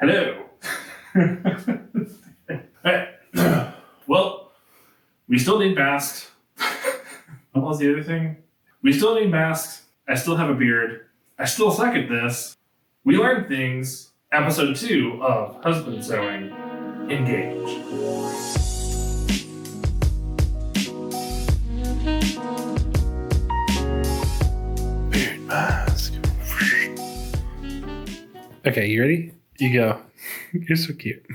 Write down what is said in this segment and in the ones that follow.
Hello. Well, we still need masks. What was the other thing? We still need masks. I still have a beard. I still suck at this. We learned things. Episode 2 of Husband Sewing. Engage. Beard mask. Okay, you ready? You go. You're so cute.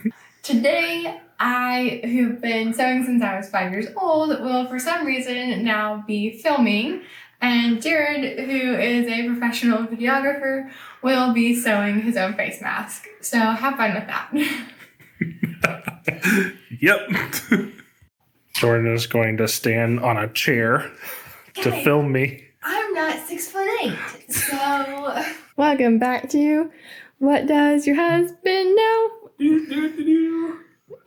Today, I, who've been sewing since I was 5 years old, will for some reason now be filming. And Jared, who is a professional videographer, will be sewing his own face mask. So have fun with that. Yep. Jordan is going to stand on a chair to film me. I'm not 6'8", so... Welcome back to What Does Your Husband Know?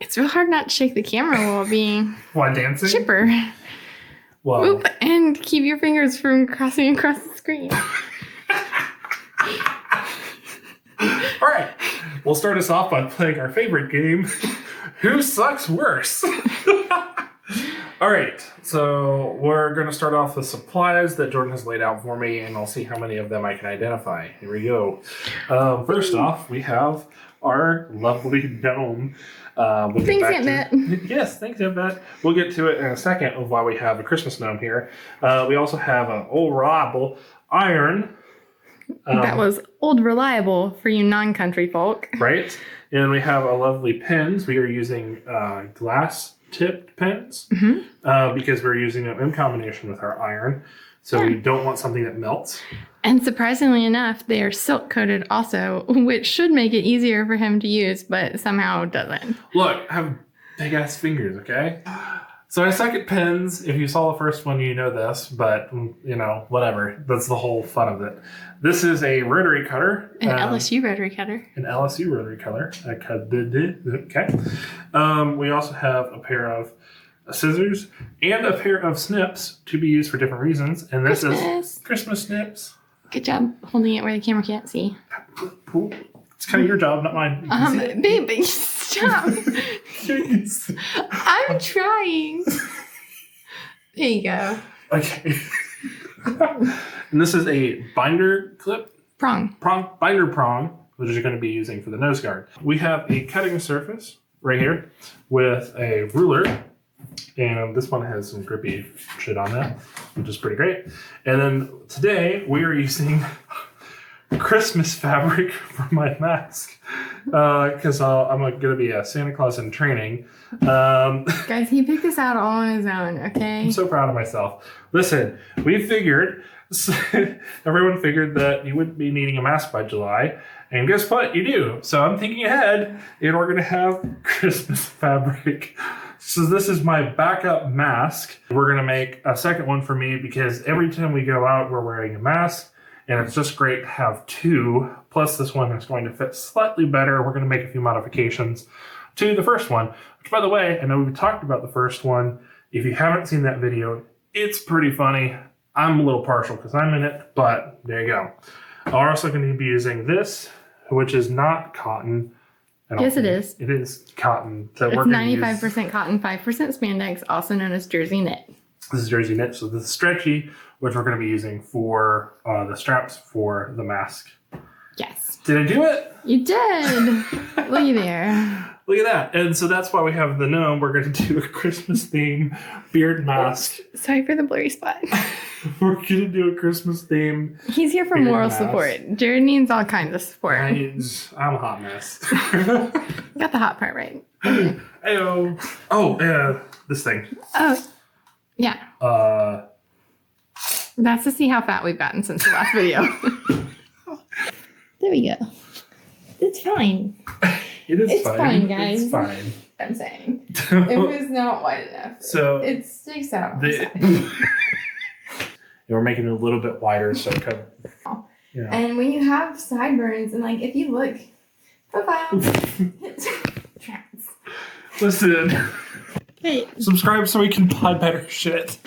It's real hard not to shake the camera while being... Why, dancing? Chipper. Whoa. Oop, and keep your fingers from crossing across the screen. All right. We'll start us off by playing our favorite game, Who Sucks Worse? All right. So we're going to start off with supplies that Jordan has laid out for me, and I'll see how many of them I can identify. Here we go. First off, we have our lovely gnome. Thanks, Aunt Bet. Yes, thanks, Aunt Bet. We'll get to it in a second of why we have a Christmas gnome here. We also have an old reliable iron. That was old reliable for you non-country folk. Right. And we have a lovely pens. We are using glass-tipped pens because we're using them in combination with our iron. So we don't want something that melts. And surprisingly enough, they are silk coated also, which should make it easier for him to use, but somehow doesn't. Look, I have big ass fingers, okay? So I suck at pens. If you saw the first one, you know this, but you know, whatever. That's the whole fun of it. This is a rotary cutter. An LSU rotary cutter. An LSU rotary cutter. Okay. We also have a pair of scissors and a pair of snips to be used for different reasons. And this is Christmas snips. Good job holding it where the camera can't see. It's kind of your job, not mine. Baby, stop. I'm trying. There you go. Okay. And this is a binder clip. Binder prong, which is going to be using for the nose guard. We have a cutting surface right here with a ruler. And this one has some grippy shit on that, which is pretty great. And then today we are using Christmas fabric for my mask because I'm going to be a Santa Claus in training. Guys, he picked this out all on his own, okay? I'm so proud of myself. Listen, everyone figured that you wouldn't be needing a mask by July. And guess what? You do. So I'm thinking ahead, and we're going to have Christmas fabric. So this is my backup mask. We're going to make a second one for me because every time we go out, we're wearing a mask. And it's just great to have two. Plus this one is going to fit slightly better. We're going to make a few modifications to the first one. Which, by the way, I know we've talked about the first one. If you haven't seen that video, it's pretty funny. I'm a little partial because I'm in it, but there you go. We're also going to be using this, which is not cotton. Yes, it is. It is cotton. So it's 95% cotton, 5% spandex, also known as jersey knit. This is jersey knit, so this is stretchy, which we're going to be using for the straps for the mask. Yes. Did I do it? You did. Look there. Look at that. And so that's why we have the gnome. We're going to do a Christmas theme beard mask. Sorry for the blurry spot. We're going to do a Christmas theme. He's here for moral support. Jared needs all kinds of support. I'm a hot mess. Got the hot part right. Ayo. Oh, this thing. Oh, yeah. That's to see how fat we've gotten since the last video. There we go. It's fine. It's fine, guys. It's fine. I'm saying. It was not wide enough. So it sticks out. We're making it a little bit wider so it could. Yeah. And when you have sideburns, and like if you look, profile, tracks. Listen. Hey. Subscribe so we can buy better shit.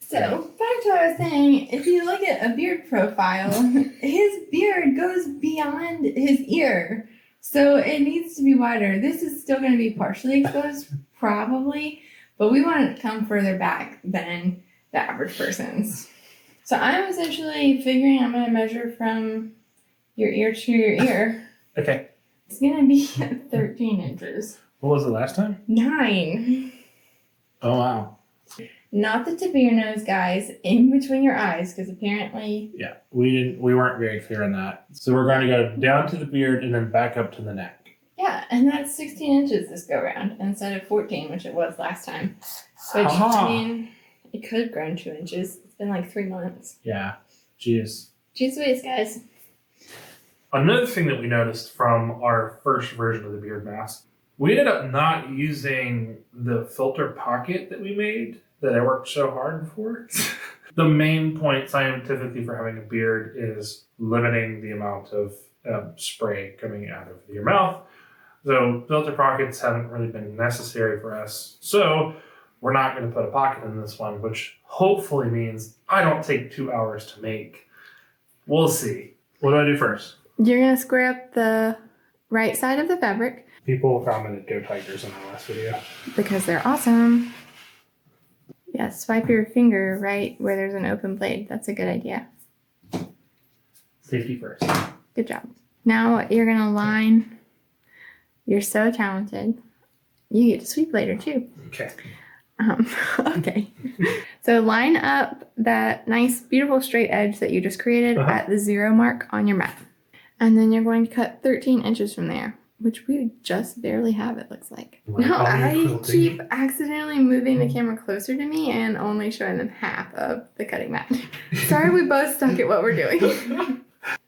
So, back to what I was saying, if you look at a beard profile, his beard goes beyond his ear. So it needs to be wider. This is still going to be partially exposed, probably, but we want it to come further back than the average person's. So I'm essentially figuring I'm going to measure from your ear to your ear. Okay. It's going to be 13 inches. What was it last time? 9. Oh, wow. Not the tip of your nose, guys, in between your eyes, because apparently... Yeah, we weren't very clear on that. So we're going to go down to the beard and then back up to the neck. Yeah, and that's 16 inches this go round instead of 14, which it was last time. Which, Aha. I mean, it could have grown 2 inches. It's been like 3 months. Yeah, jeez. Jeez Louise, guys. Another thing that we noticed from our first version of the beard mask, we ended up not using the filter pocket that we made that I worked so hard for. The main point scientifically for having a beard is limiting the amount of spray coming out of your mouth. So filter pockets haven't really been necessary for us. So we're not going to put a pocket in this one, which hopefully means I don't take 2 hours to make. We'll see. What do I do first? You're going to square up the right side of the fabric. People commented go Tigers in our last video. Because they're awesome. Yeah, swipe your finger right where there's an open blade. That's a good idea. Safety first. Good job. Now you're going to line. You're so talented. You get to sweep later too. Okay. Okay. So line up that nice, beautiful straight edge that you just created at the 0 mark on your mat. And then you're going to cut 13 inches from there, which we just barely have, it looks like. No, I keep accidentally moving the camera closer to me and only showing them half of the cutting mat. Sorry, we both suck at what we're doing.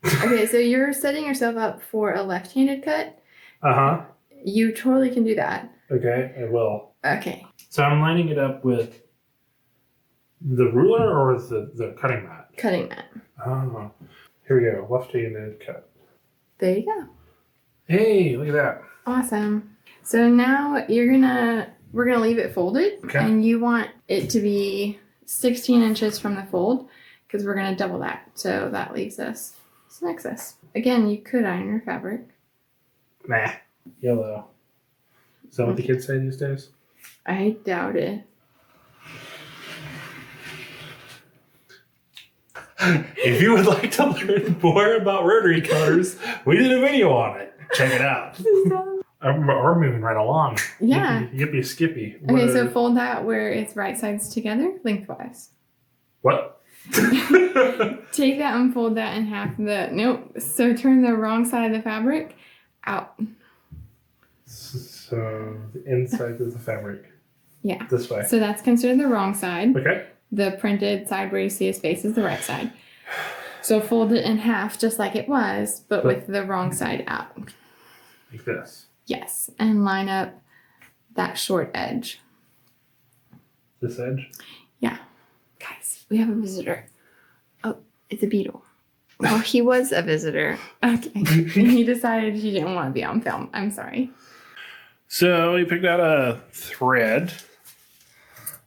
Okay, so you're setting yourself up for a left-handed cut. Uh-huh. You totally can do that. Okay, I will. Okay. So I'm lining it up with the ruler or the cutting mat? Cutting mat. Oh. Here we go. Left-handed cut. There you go. Hey, look at that. Awesome. So now we're gonna leave it folded, and you want it to be 16 inches from the fold because we're gonna double that. So that leaves us some excess. Again, you could iron your fabric. Nah. Yellow. Is that what the kids say these days? I doubt it. If you would like to learn more about rotary cutters, we did a video on it. Check it out. We're moving right along. Yeah. Yippee skippy. Okay, so fold that where it's right sides together, lengthwise. What? Take that and fold that in half. So turn the wrong side of the fabric out. So the inside of the fabric. Yeah. This way. So that's considered the wrong side. Okay. The printed side where you see his face is the right side. So fold it in half just like it was, but with the wrong side out. Like this. Yes. And line up that short edge. This edge? Yeah. Guys, we have a visitor. Oh, it's a beetle. Well, he was a visitor. Okay. And he decided he didn't want to be on film. I'm sorry. So we picked out a thread.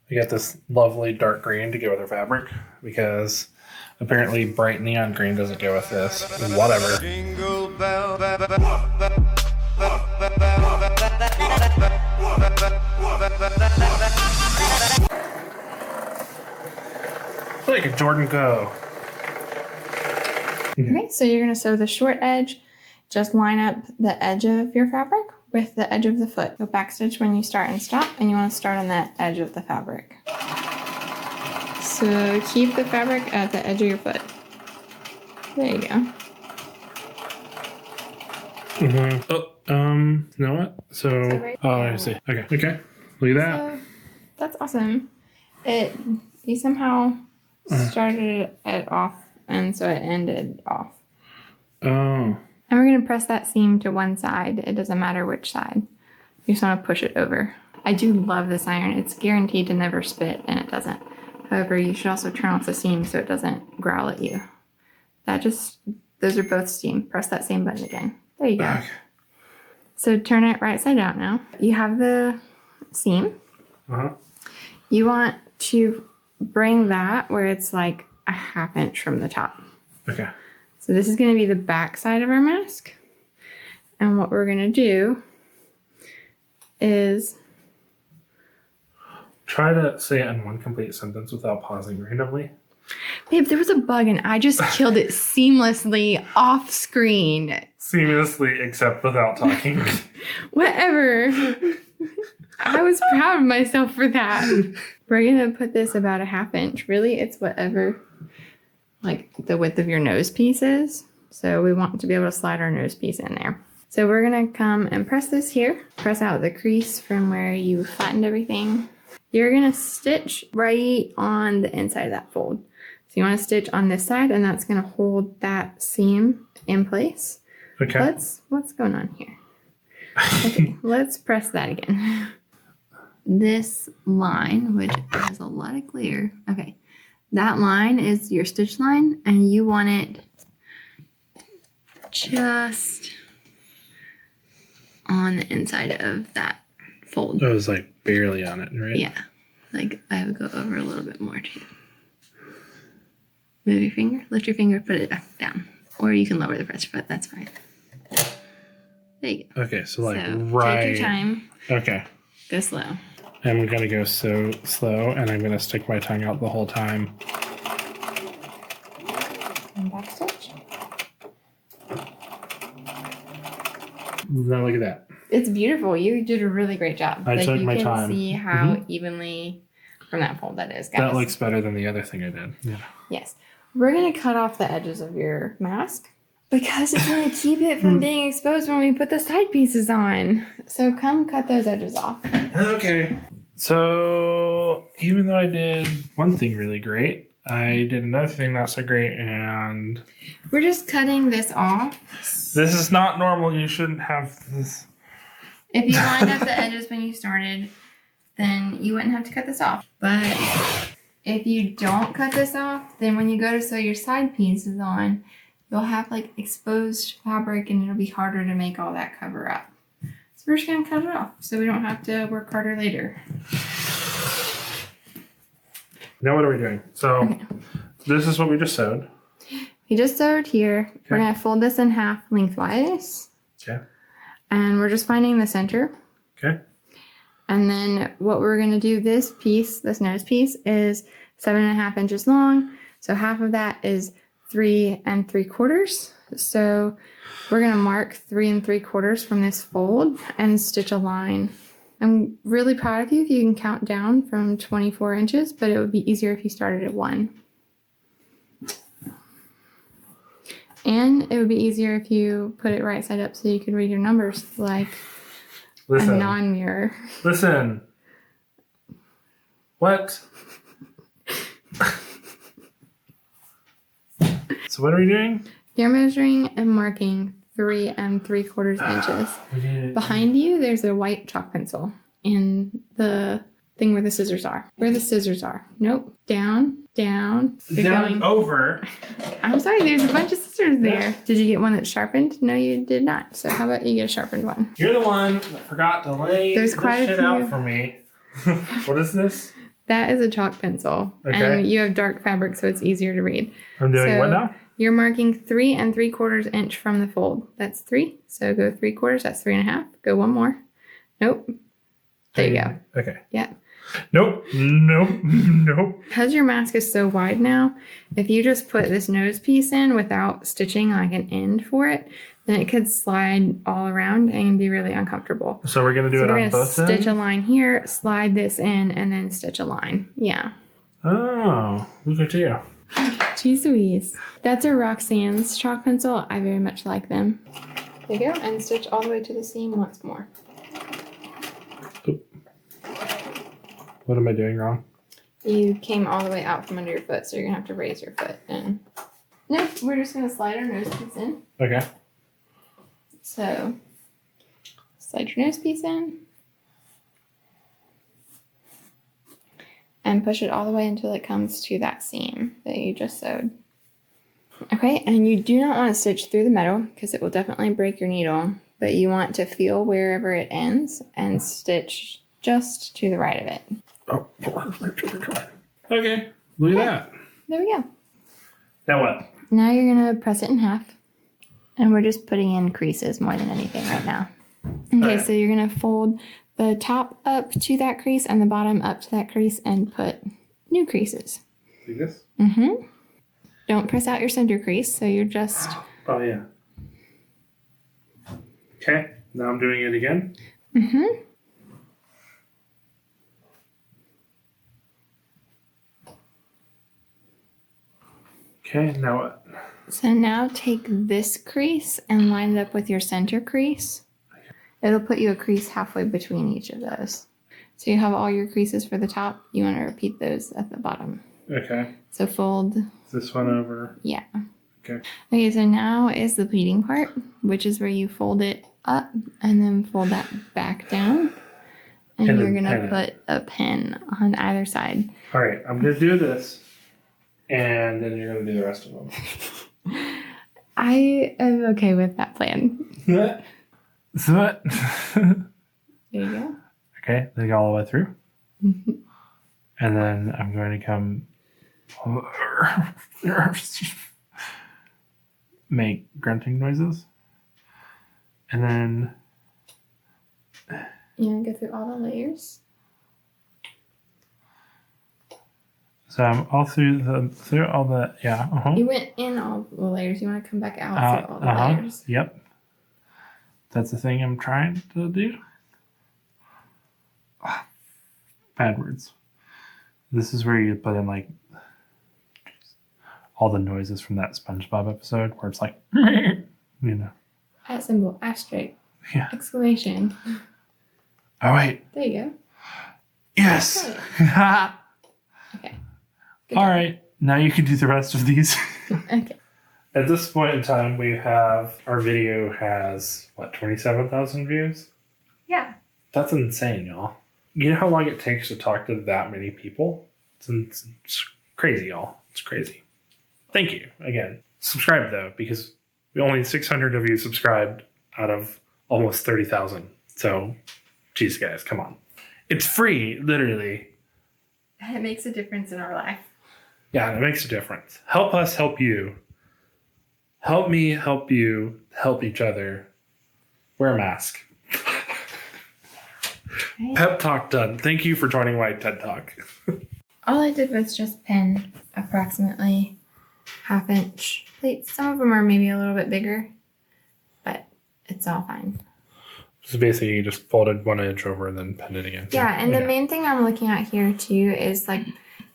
We got this lovely dark green to go with our fabric because apparently bright neon green doesn't go with this. Whatever. Jingle bell. Like a Jordan Go. Okay, so you're going to sew the short edge. Just line up the edge of your fabric with the edge of the foot. Go backstitch when you start and stop, and you want to start on that edge of the fabric. So keep the fabric at the edge of your foot. There you go. Mm-hmm. You know what? So right I see. Okay. Look at that. So, that's awesome. You somehow started it off, and so it ended off. Oh. And we're going to press that seam to one side. It doesn't matter which side. You just want to push it over. I do love this iron. It's guaranteed to never spit, and it doesn't. However, you should also turn off the seam so it doesn't growl at you. Those are both steam. Press that same button again. There you go. Okay. So turn it right side out now. You have the seam. Uh-huh. You want to bring that where it's like a 1/2 inch from the top. Okay. So this is going to be the back side of our mask. And what we're going to do is... Try to say it in one complete sentence without pausing randomly. Babe, there was a bug and I just killed it seamlessly off screen. Seamlessly, except without talking. Whatever. I was proud of myself for that. We're going to put this about a 1/2 inch. Really, it's whatever, like, the width of your nose piece is. So we want to be able to slide our nose piece in there. So we're going to come and press this here. Press out the crease from where you flattened everything. You're going to stitch right on the inside of that fold. So you want to stitch on this side, and that's going to hold that seam in place. Okay. What's going on here? Okay, let's press that again. This line, which has a lot of glare. Okay, that line is your stitch line, and you want it just on the inside of that fold. It was like barely on it, right? Yeah, like I would go over a little bit more too. Move your finger, lift your finger, put it back down. Or you can lower the press foot, that's fine. There you go. Okay, so like right. Take your time. Okay. Go slow. I'm gonna go so slow, and I'm gonna stick my tongue out the whole time. And back stitch. Now look at that. It's beautiful. You did a really great job. I took my time. You can see how evenly from that fold that is, guys. That looks better than the other thing I did. Yeah. Yes. We're going to cut off the edges of your mask because it's going to keep it from being exposed when we put the side pieces on. So come cut those edges off. Okay. So even though I did one thing really great, I did another thing not so great, and... We're just cutting this off. This is not normal. You shouldn't have this. If you lined up the edges when you started, then you wouldn't have to cut this off. But if you don't cut this off, then when you go to sew your side pieces on, you'll have like exposed fabric and it'll be harder to make all that cover up. So we're just gonna cut it off so we don't have to work harder later. Now what are we doing? So Okay. This is what we just sewed. We just sewed here. Okay. We're gonna fold this in half lengthwise. Okay. And we're just finding the center. Okay. And then what we're going to do, this piece, this nose piece, is 7.5 inches long. So half of that is 3 3/4. So we're going to mark 3 3/4 from this fold and stitch a line. I'm really proud of you if you can count down from 24 inches, but it would be easier if you started at 1. And it would be easier if you put it right side up so you could read your numbers like a non-mirror. Listen. What? So what are we doing? You're measuring and marking 3 3/4 inches. Behind you, there's a white chalk pencil in the thing where the scissors are. Where the scissors are. Nope. Down, down. You're Down going over. I'm sorry, there's a bunch of scissors there. Did you get one that's sharpened? No, you did not. So how about you get a sharpened one? You're the one that forgot to lay There's this quite a shit few. out for me. What is this? That is a chalk pencil. Okay. And you have dark fabric, so it's easier to read. I'm doing what now? You're marking 3 3/4 inch from the fold. That's 3. So go 3/4. That's 3.5. Go one more. Nope. There you go. Okay. Yeah. Nope. Nope. Nope. Because your mask is so wide now, if you just put this nose piece in without stitching like an end for it, then it could slide all around and be really uncomfortable. So we're going to do it on both stitch ends? a line here, slide this in, and then stitch a line. Yeah. Oh, look at you. Jeez Louise. That's a Roxanne's chalk pencil. I very much like them. There you go. And stitch all the way to the seam once more. Oop. What am I doing wrong? You came all the way out from under your foot, so you're going to have to raise your foot. And nope, we're just going to slide our nose piece in. Okay. So slide your nose piece in. And push it all the way until it comes to that seam that you just sewed. Okay, and you do not want to stitch through the metal because it will definitely break your needle, but you want to feel wherever it ends and stitch just to the right of it. Oh. Okay, look at that. There we go. Now what? Now you're going to press it in half. And we're just putting in creases more than anything right now. Okay, so you're going to fold the top up to that crease and the bottom up to that crease and put new creases. Like this? Mm-hmm. Don't press out your center crease, so you're just... Oh, yeah. Okay, now I'm doing it again. Mm-hmm. Okay, now what? So now take this crease and line it up with your center crease. It'll put you a crease halfway between each of those. So you have all your creases for the top. You want to repeat those at the bottom. Okay. So fold. This one over. Yeah. Okay. Okay, so now is the pleating part, which is where you fold it up and then fold that back down. And you're going to put a pin on either side. All right, I'm going to do this. And then you're going to do the rest of them. I am okay with that plan. There you go. Okay, then go all the way through. Mm-hmm. And then I'm going to come make grunting noises. And then you want to go through all the layers? So I'm all through all the, yeah. Uh-huh. You went in all the layers. You want to come back out through all the layers. Yep. That's the thing I'm trying to do. Bad words. This is where you put in like all the noises from that SpongeBob episode where it's like, you know. At symbol, asterisk, yeah. Exclamation. Oh, wait. There you go. Yes. Okay. Good all right. Now you can do the rest of these. Okay. At this point in time, our video has, 27,000 views? Yeah. That's insane, y'all. You know how long it takes to talk to that many people? It's crazy, y'all. It's crazy. Thank you again. Subscribe, though, because we only 600 of you subscribed out of almost 30,000. So, geez, guys, come on. It's free, literally. It makes a difference in our life. Yeah, it makes a difference. Help us help you. Help me help you. Help each other. Wear a mask. Right. Pep talk done. Thank you for joining my TED Talk. All I did was just pin approximately 1/2 inch pleats. Some of them are maybe a little bit bigger, but it's all fine. So basically you just folded 1 inch over and then pinned it again. Yeah, and the main thing I'm looking at here too is like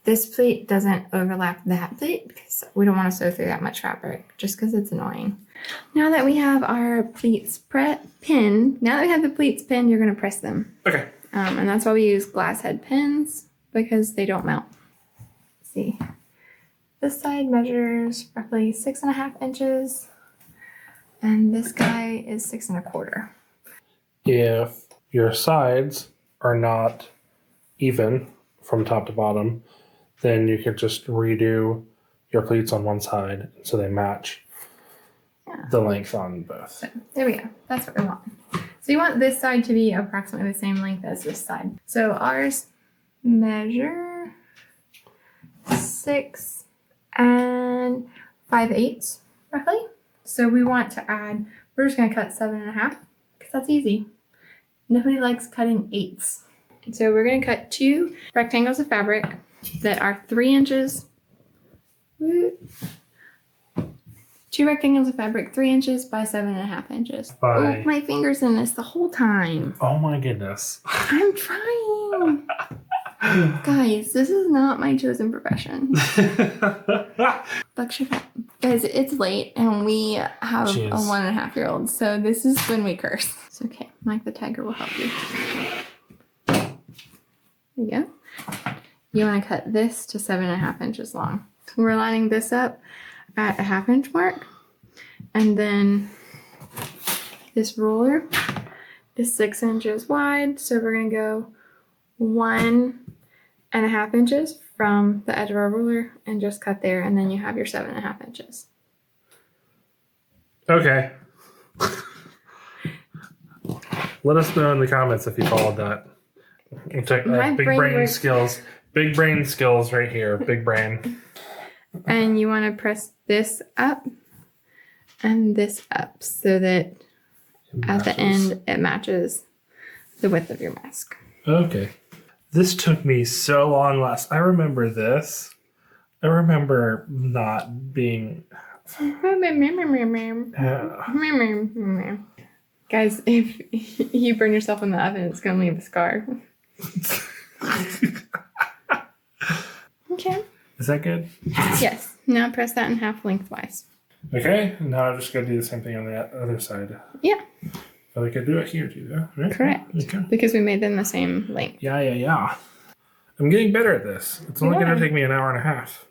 this pleat doesn't overlap that pleat because we don't want to sew through that much fabric just because it's annoying. Now that we have our pleats pinned, you're going to press them. Okay. And that's why we use glass head pins because they don't melt. Let's see. This side measures roughly 6.5 inches and this guy is 6 1/4. If your sides are not even from top to bottom, then you could just redo your pleats on one side so they match the length on both. So, there we go. That's what we want. So you want this side to be approximately the same length as this side. So ours measure 6 5/8 roughly. So we want to add, we're just going to cut 7.5 because that's easy. Nobody likes cutting 8s. So we're going to cut 2 rectangles of fabric that are 3 inches. 2 rectangles of fabric, 3 inches by 7.5 inches. Oh, my finger's in this the whole time. Oh my goodness. I'm trying. Guys, this is not my chosen profession. Guys, it's late and we have a 1.5-year-old, so this is when we curse. It's okay. Mike the Tiger will help you. There you go. You want to cut this to 7.5 inches long. We're lining this up at a 1/2 inch mark, and then this ruler is 6 inches wide, so we're going to go 1.5 inches from the edge of our ruler and just cut there, and then you have your 7.5 inches. Okay. Let us know in the comments if you followed that. We'll check big brain skills. Big brain skills right here. Big brain. And you want to press this up and this up so that at the end it matches the width of your mask. Okay. This took me so long last. I remember this. I remember not being. Guys, if you burn yourself in the oven, it's going to leave a scar. Okay. Is that good? Yes. Now press that in half lengthwise. Okay. Now I'm just going to do the same thing on the other side. Yeah. But I could do it here too, right? Correct. Okay. Because we made them the same length. Yeah. I'm getting better at this. It's only going to take me an hour and a half.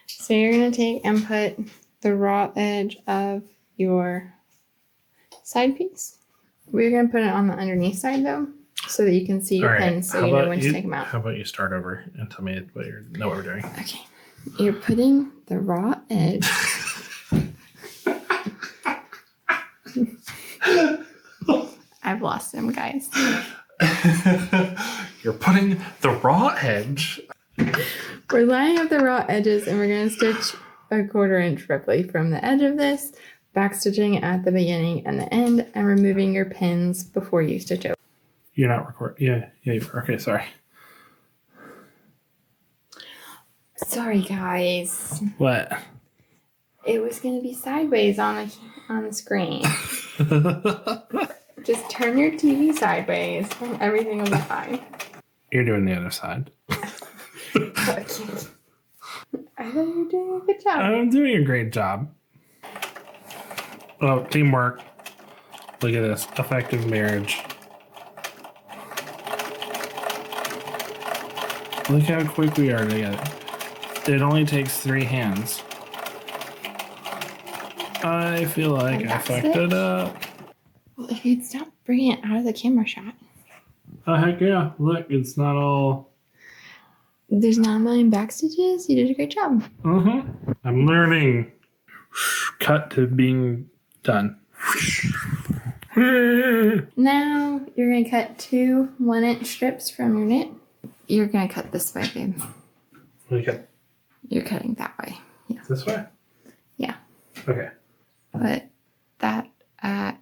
So you're going to take and put the raw edge of your side piece. We're going to put it on the underneath side though, so that you can see your pins so you know when to take them out. How about you start over and tell me what we're doing? Okay. You're putting the raw edge. I've lost him, guys. You're putting the raw edge. We're lining up the raw edges and we're going to stitch a 1/4 inch roughly from the edge of this, back stitching at the beginning and the end, and removing your pins before you stitch over. You're not recording. Yeah, you are. Okay, sorry. Sorry, guys. What? It was going to be sideways on the screen. Just turn your TV sideways and everything will be fine. You're doing the other side. I thought you were doing a good job. I'm doing a great job. Oh, teamwork. Look at this. Effective marriage. Look how quick we are together. It only takes 3 hands. I feel like I fucked it up. Well, if you'd stop bringing it out of the camera shot. Oh, heck yeah. Look, it's not all... There's not a million back stitches. You did a great job. I'm learning. Cut to being done. Now you're going to cut 2 1-inch strips from your knit. You're going to cut this way, babe. Okay. You're cutting that way. Yeah. This way? Yeah. Okay. Put that at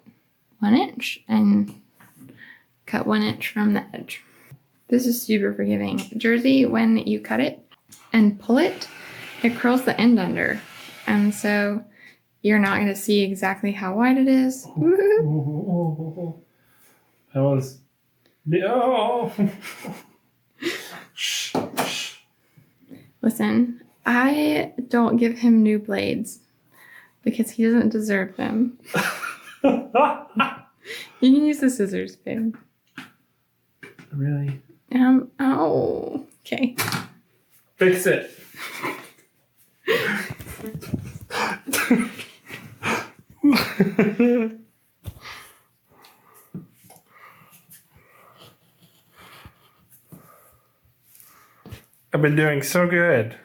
1 inch and cut 1 inch from the edge. This is super forgiving. Jersey, when you cut it and pull it, it curls the end under. And so you're not going to see exactly how wide it is. That was... Oh! Listen, I don't give him new blades because he doesn't deserve them. You can use the scissors, babe. Really? Oh, okay. Fix it. I've been doing so good.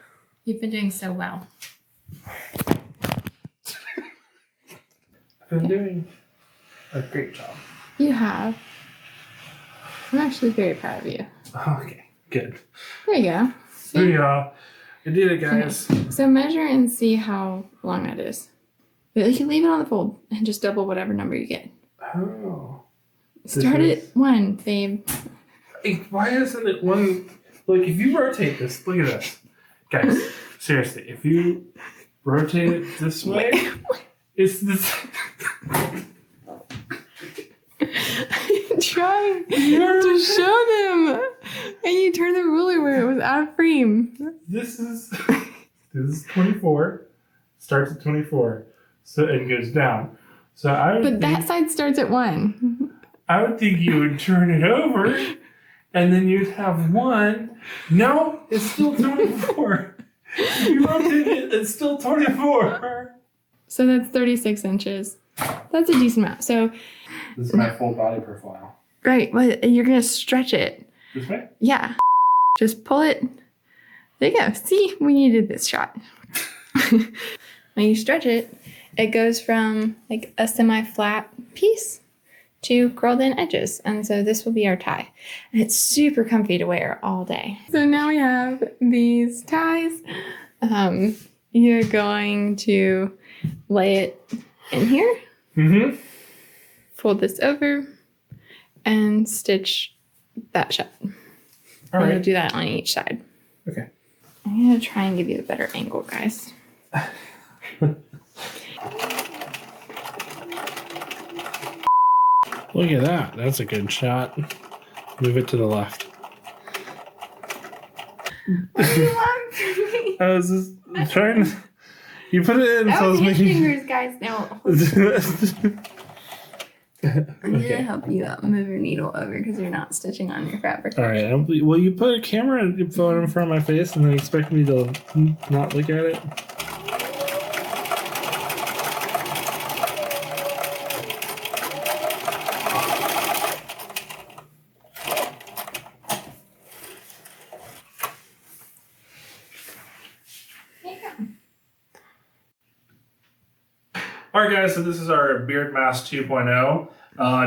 You've been doing so well. I've been doing a great job. You have. I'm actually very proud of you. Okay, good. There you go. See? There you go. I did it, guys. Okay. So measure and see how long that is. But you can leave it on the fold and just double whatever number you get. Oh. Start at 1, babe. Hey, why isn't it 1? Look, if you rotate this, look at this. Guys, seriously, if you rotate it this way, it's this. I'm trying to show them. And you turn the ruler where it was out of frame. This is 24. Starts at 24. So it goes down. So But that side starts at 1. I would think you would turn it over and then you'd have 1. No, it's still 24. If you rotate it, it's still 24. So that's 36 inches. That's a decent amount. So this is my full body profile. right, well, you're going to stretch it. This way? Yeah. Just pull it. There you go. See, we needed this shot. When you stretch it, it goes from like a semi-flat piece to curled in edges. And so this will be our tie. And it's super comfy to wear all day. So now we have these ties. You're going to lay it in here. Mm-hmm. Fold this over and stitch that shut. All I'm right. gonna do that on each side. Okay. I'm gonna try and give you a better angle, guys. Look at that. That's a good shot. Move it to the left. Why are you laughing? I was just trying to... You put it in, That so I was was hand making... fingers, guys. Now I'm gonna help you move your needle over because you're not stitching on your fabric. All right. Well, you put a camera and phone in front of my face and then expect me to not look at it? All right, guys, so this is our Beard Mask 2.0.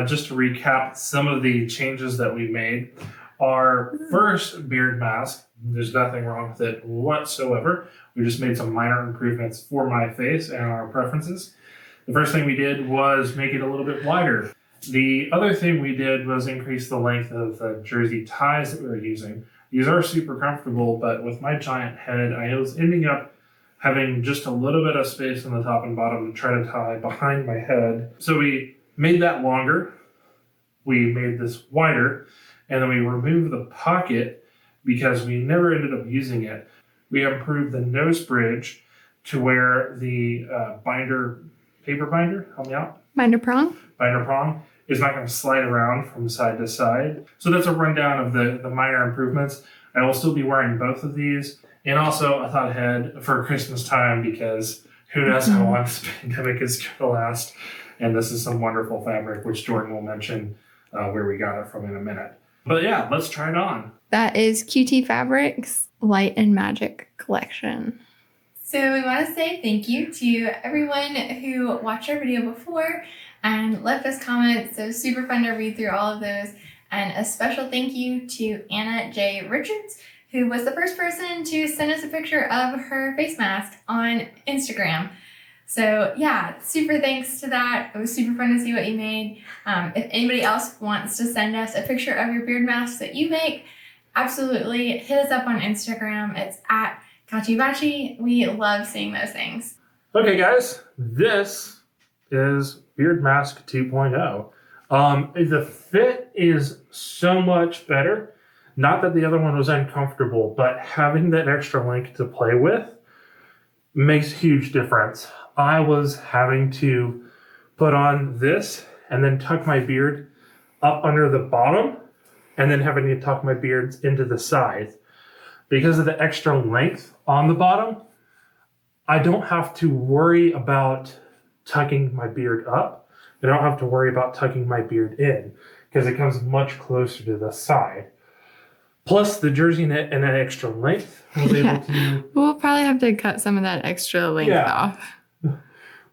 Just to recap some of the changes that we made. Our first beard mask, there's nothing wrong with it whatsoever. We just made some minor improvements for my face and our preferences. The first thing we did was make it a little bit wider. The other thing we did was increase the length of the jersey ties that we were using. These are super comfortable, but with my giant head, I was ending up having just a little bit of space on the top and bottom to try to tie behind my head. So we made that longer. We made this wider, and then we removed the pocket because we never ended up using it. We improved the nose bridge to where the paper binder, help me out? Binder prong? Binder prong is not going to slide around from side to side. So that's a rundown of the minor improvements. I will still be wearing both of these. And also, I thought ahead for Christmas time because who knows how long this pandemic is going to last. And this is some wonderful fabric, which Jordan will mention where we got it from in a minute. But yeah, let's try it on. That is QT Fabrics Light and Magic collection. So we want to say thank you to everyone who watched our video before and left us comments. So super fun to read through all of those. And a special thank you to Anna J. Richards, who was the first person to send us a picture of her face mask on Instagram. So yeah, super thanks to that. It was super fun to see what you made. If anybody else wants to send us a picture of your beard mask that you make, absolutely hit us up on Instagram. It's at Kachibachi. We love seeing those things. Okay, guys, this is Beard Mask 2.0. The fit is so much better. Not that the other one was uncomfortable, but having that extra length to play with makes a huge difference. I was having to put on this and then tuck my beard up under the bottom and then having to tuck my beards into the sides. Because of the extra length on the bottom, I don't have to worry about tucking my beard up. I don't have to worry about tucking my beard in because it comes much closer to the side. Plus, the jersey knit and that extra length was able to... We'll probably have to cut some of that extra length off.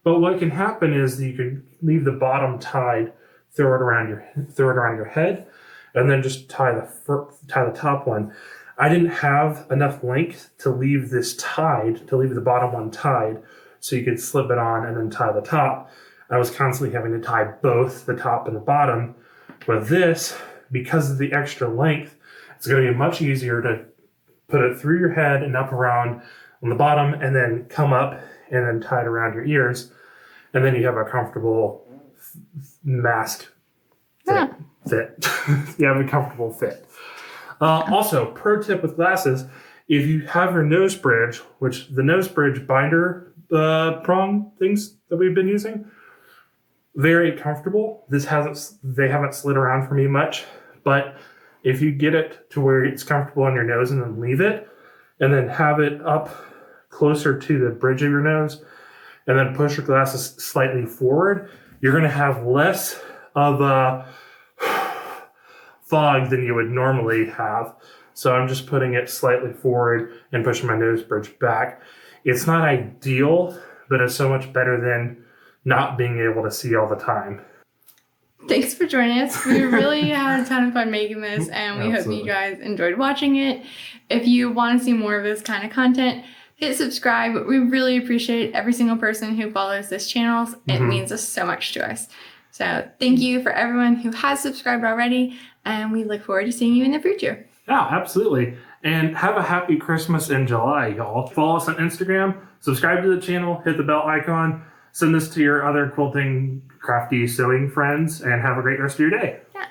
But what can happen is that you can leave the bottom tied, throw it around your head, and then just tie the top one. I didn't have enough length to leave this tied, to leave the bottom one tied, so you could slip it on and then tie the top. I was constantly having to tie both the top and the bottom. With this, because of the extra length, it's going to be much easier to put it through your head and up around on the bottom and then come up and then tie it around your ears. And then you have a comfortable mask fit. You have a comfortable fit. Also, pro tip with glasses, if you have your nose bridge, which the nose bridge binder prong things that we've been using, very comfortable. They haven't slid around for me much, but if you get it to where it's comfortable on your nose and then leave it, and then have it up closer to the bridge of your nose, and then push your glasses slightly forward, you're going to have less of a fog than you would normally have. So I'm just putting it slightly forward and pushing my nose bridge back. It's not ideal, but it's so much better than not being able to see all the time. Thanks for joining us. We really had a ton of fun making this, and we hope you guys enjoyed watching it. If you want to see more of this kind of content, hit subscribe. We really appreciate every single person who follows this channel. It means so much to us. So thank you for everyone who has subscribed already, and we look forward to seeing you in the future. Yeah, absolutely. And have a happy Christmas in July, y'all. Follow us on Instagram, subscribe to the channel, hit the bell icon, send this to your other quilting, crafty, sewing friends, and have a great rest of your day. Yeah.